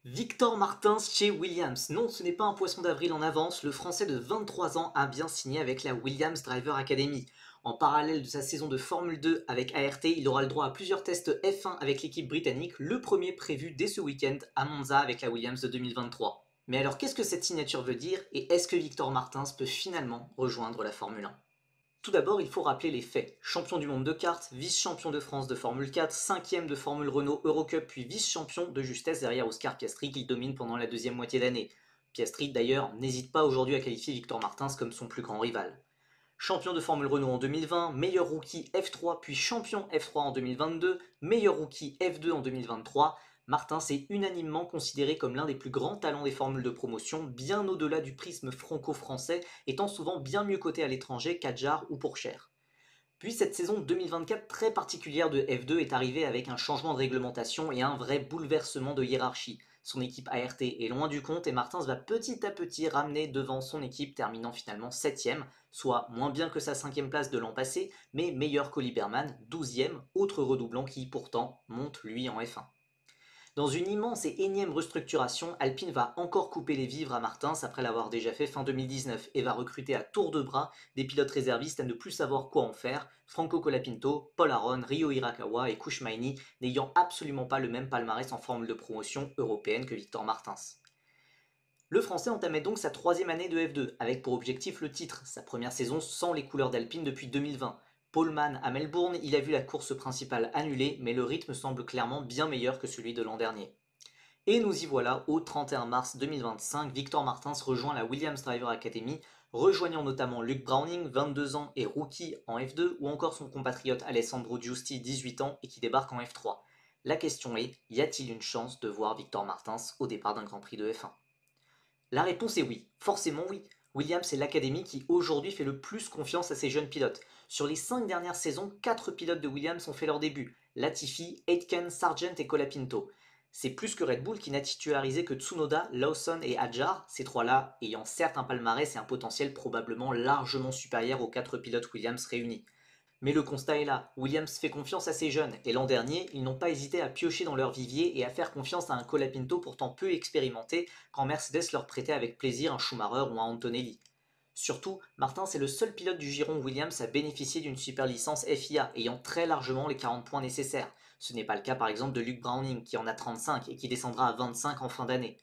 Victor Martins chez Williams. Non, ce n'est pas un poisson d'avril en avance, le Français de 23 ans a bien signé avec la Williams Driver Academy. En parallèle de sa saison de Formule 2 avec ART, il aura le droit à plusieurs tests F1 avec l'équipe britannique, le premier prévu dès ce week-end à Monza avec la Williams de 2023. Mais alors qu'est-ce que cette signature veut dire et est-ce que Victor Martins peut finalement rejoindre la Formule 1? Tout d'abord, il faut rappeler les faits. Champion du monde de kart, vice-champion de France de Formule 4, cinquième de Formule Renault Eurocup, puis vice-champion de justesse derrière Oscar Piastri qu'il domine pendant la deuxième moitié d'année. Piastri, d'ailleurs, n'hésite pas aujourd'hui à qualifier Victor Martins comme son plus grand rival. Champion de Formule Renault en 2020, meilleur rookie F3 puis champion F3 en 2022, meilleur rookie F2 en 2023, Martins est unanimement considéré comme l'un des plus grands talents des formules de promotion, bien au-delà du prisme franco-français, étant souvent bien mieux coté à l'étranger qu'Adjar ou Pourchaire. Puis cette saison 2024 très particulière de F2 est arrivée avec un changement de réglementation et un vrai bouleversement de hiérarchie. Son équipe ART est loin du compte et Martins va petit à petit ramener devant son équipe, terminant finalement 7ème, soit moins bien que sa 5ème place de l'an passé, mais meilleur qu'Oli Berman, 12ème, autre redoublant qui pourtant monte lui en F1. Dans une immense et énième restructuration, Alpine va encore couper les vivres à Martins après l'avoir déjà fait fin 2019 et va recruter à tour de bras des pilotes réservistes à ne plus savoir quoi en faire, Franco Colapinto, Paul Aron, Ryo Hirakawa et Kushmaini n'ayant absolument pas le même palmarès en formule de promotion européenne que Victor Martins. Le Français entamait donc sa troisième année de F2, avec pour objectif le titre, sa première saison sans les couleurs d'Alpine depuis 2020. Poleman à Melbourne, il a vu la course principale annulée, mais le rythme semble clairement bien meilleur que celui de l'an dernier. Et nous y voilà, au 31 mars 2025, Victor Martins rejoint la Williams Driver Academy, rejoignant notamment Luke Browning, 22 ans et rookie en F2, ou encore son compatriote Alessandro Giusti, 18 ans et qui débarque en F3. La question est, y a-t-il une chance de voir Victor Martins au départ d'un Grand Prix de F1? La réponse est oui, forcément oui. Williams est l'académie qui aujourd'hui fait le plus confiance à ses jeunes pilotes. Sur les 5 dernières saisons, 4 pilotes de Williams ont fait leur début. Latifi, Aitken, Sargent et Colapinto. C'est plus que Red Bull qui n'a titularisé que Tsunoda, Lawson et Hadjar, ces trois-là ayant certes un palmarès et un potentiel probablement largement supérieur aux 4 pilotes Williams réunis. Mais le constat est là, Williams fait confiance à ses jeunes, et l'an dernier, ils n'ont pas hésité à piocher dans leur vivier et à faire confiance à un Colapinto pourtant peu expérimenté, quand Mercedes leur prêtait avec plaisir un Schumacher ou un Antonelli. Surtout, Martins est le seul pilote du giron Williams à bénéficier d'une super licence FIA, ayant très largement les 40 points nécessaires. Ce n'est pas le cas par exemple de Luke Browning, qui en a 35 et qui descendra à 25 en fin d'année.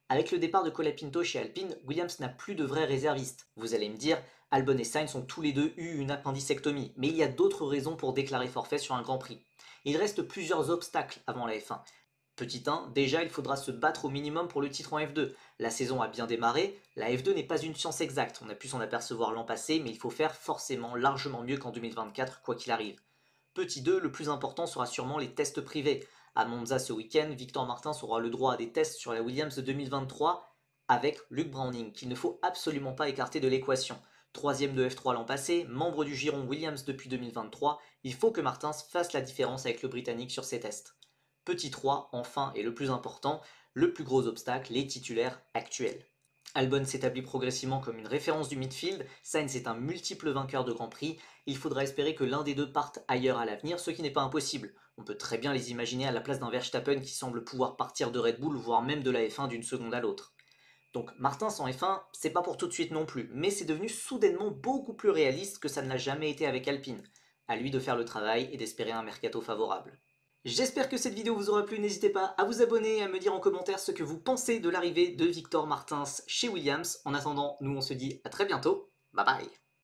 Avec le départ de Colapinto chez Alpine, Williams n'a plus de vrais réservistes. Vous allez me dire, Albon et Sainz ont tous les deux eu une appendicectomie, mais il y a d'autres raisons pour déclarer forfait sur un Grand Prix. Il reste plusieurs obstacles avant la F1. Petit 1, déjà il faudra se battre au minimum pour le titre en F2. La saison a bien démarré, la F2 n'est pas une science exacte, on a pu s'en apercevoir l'an passé, mais il faut faire forcément largement mieux qu'en 2024, quoi qu'il arrive. Petit 2, le plus important sera sûrement les tests privés. À Monza ce week-end, Victor Martins aura le droit à des tests sur la Williams de 2023 avec Luke Browning, qu'il ne faut absolument pas écarter de l'équation. Troisième de F3 l'an passé, membre du giron Williams depuis 2023, il faut que Martins fasse la différence avec le Britannique sur ces tests. Petit 3, enfin, et le plus important, le plus gros obstacle, les titulaires actuels. Albon s'établit progressivement comme une référence du midfield, Sainz est un multiple vainqueur de Grand Prix, il faudra espérer que l'un des deux parte ailleurs à l'avenir, ce qui n'est pas impossible. On peut très bien les imaginer à la place d'un Verstappen qui semble pouvoir partir de Red Bull, voire même de la F1 d'une seconde à l'autre. Donc Martins en F1, c'est pas pour tout de suite non plus, mais c'est devenu soudainement beaucoup plus réaliste que ça ne l'a jamais été avec Alpine. À lui de faire le travail et d'espérer un mercato favorable. J'espère que cette vidéo vous aura plu, n'hésitez pas à vous abonner et à me dire en commentaire ce que vous pensez de l'arrivée de Victor Martins chez Williams. En attendant, nous on se dit à très bientôt, bye bye.